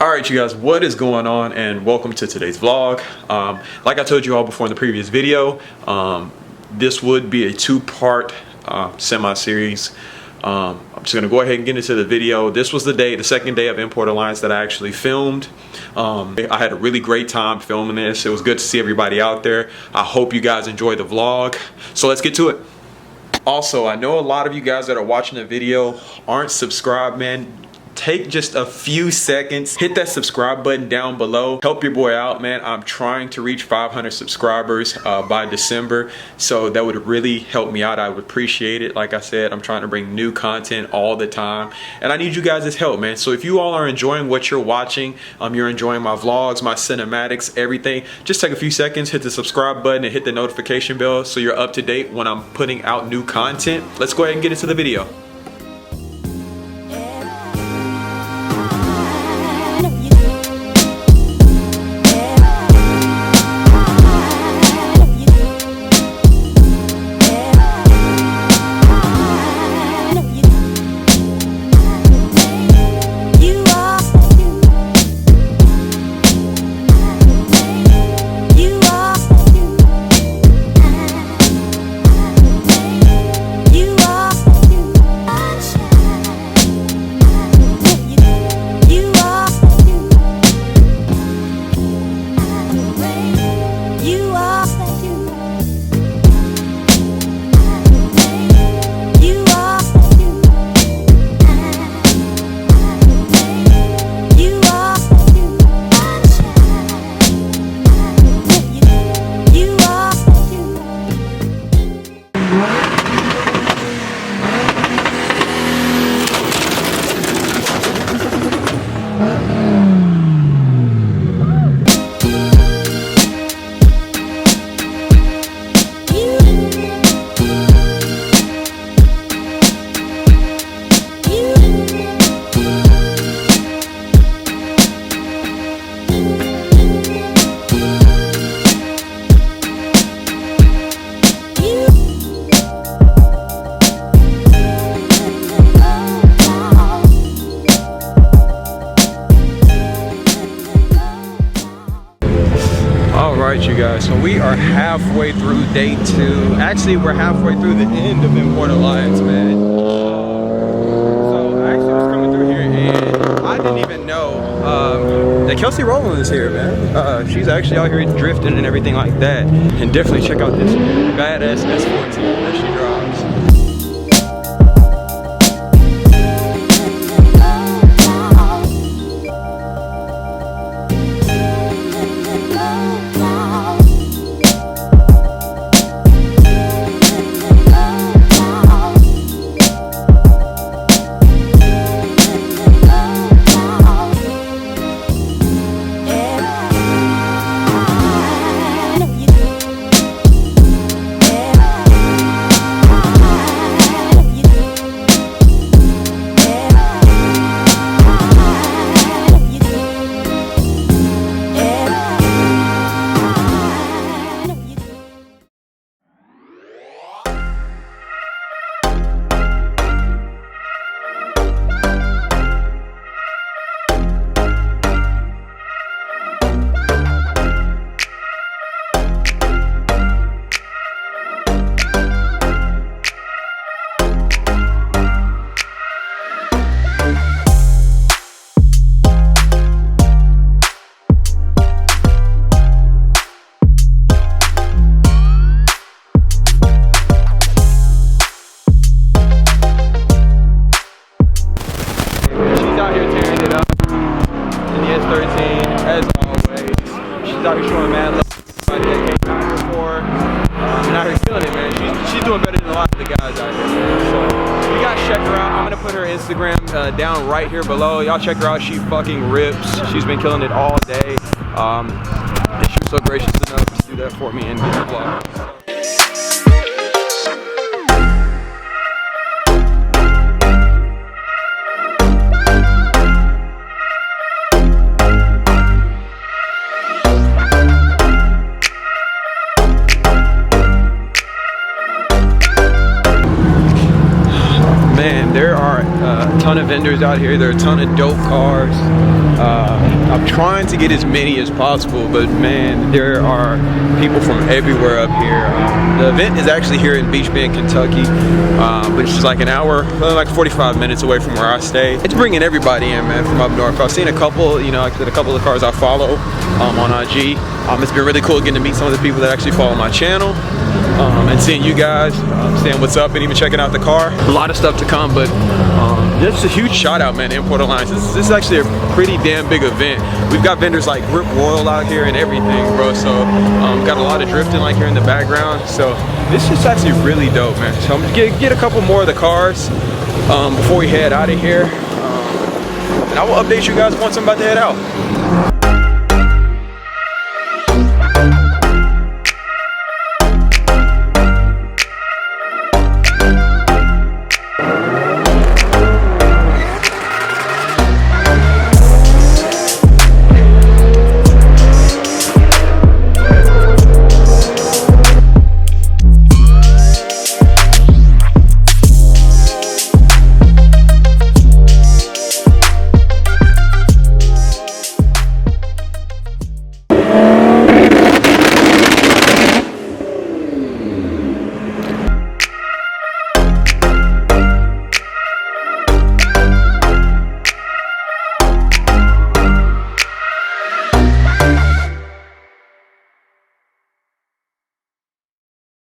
Alright you guys, what is going on, and welcome to today's vlog. Like I told you all before in the previous video, this would be a two-part semi-series. I'm just going to go ahead and get into the video. This was the second day of Import Alliance that I actually filmed. I had a really great time filming this. It was good to see everybody out there. I hope you guys enjoy the vlog. So let's get to it. Also, I know a lot of you guys that are watching the video aren't subscribed, man. Take just a few seconds, hit that subscribe button down below. Help your boy out, man. I'm trying to reach 500 subscribers by December, so that would really help me out. I would appreciate it. Like I said, I'm trying to bring new content all the time, and I need you guys' help, man. So if you all are enjoying what you're watching, you're enjoying my vlogs, my cinematics, everything, just take a few seconds, hit the subscribe button and hit the notification bell so you're up to date when I'm putting out new content. Let's go ahead and get into the video. Alright you guys, so we are halfway through day 2. Actually, we're halfway through the end of Import Alliance, man. So I actually was coming through here and I didn't even know that Kelsey Rowland is here, man. She's actually out here drifting and everything like that. And definitely check out this badass S14 that she drives. Instagram down right here below. Y'all check her out. She fucking rips. She's been killing it all day. And she was so gracious enough to do that for me and get the vlog. Man, there are a ton of vendors out here. There are a ton of dope cars. I'm trying to get as many as possible, but man, there are people from everywhere up here. The event is actually here in Beech Bend, Kentucky, but it's just like an hour, like 45 minutes away from where I stay. It's bringing everybody in, man, from up north. I've seen a couple, you know, like I said, a couple of the cars I follow on IG. It's been really cool getting to meet some of the people that actually follow my channel, and seeing you guys, saying what's up and even checking out the car. A lot of stuff to come, but just a huge shout out, man, to Import Alliance. This is actually a pretty damn big event. We've got vendors like Grip Royal out here and everything, bro. So got a lot of drifting like here in the background. So this is actually really dope, man. So I'm gonna get a couple more of the cars before we head out of here, and I will update you guys once I'm about to head out.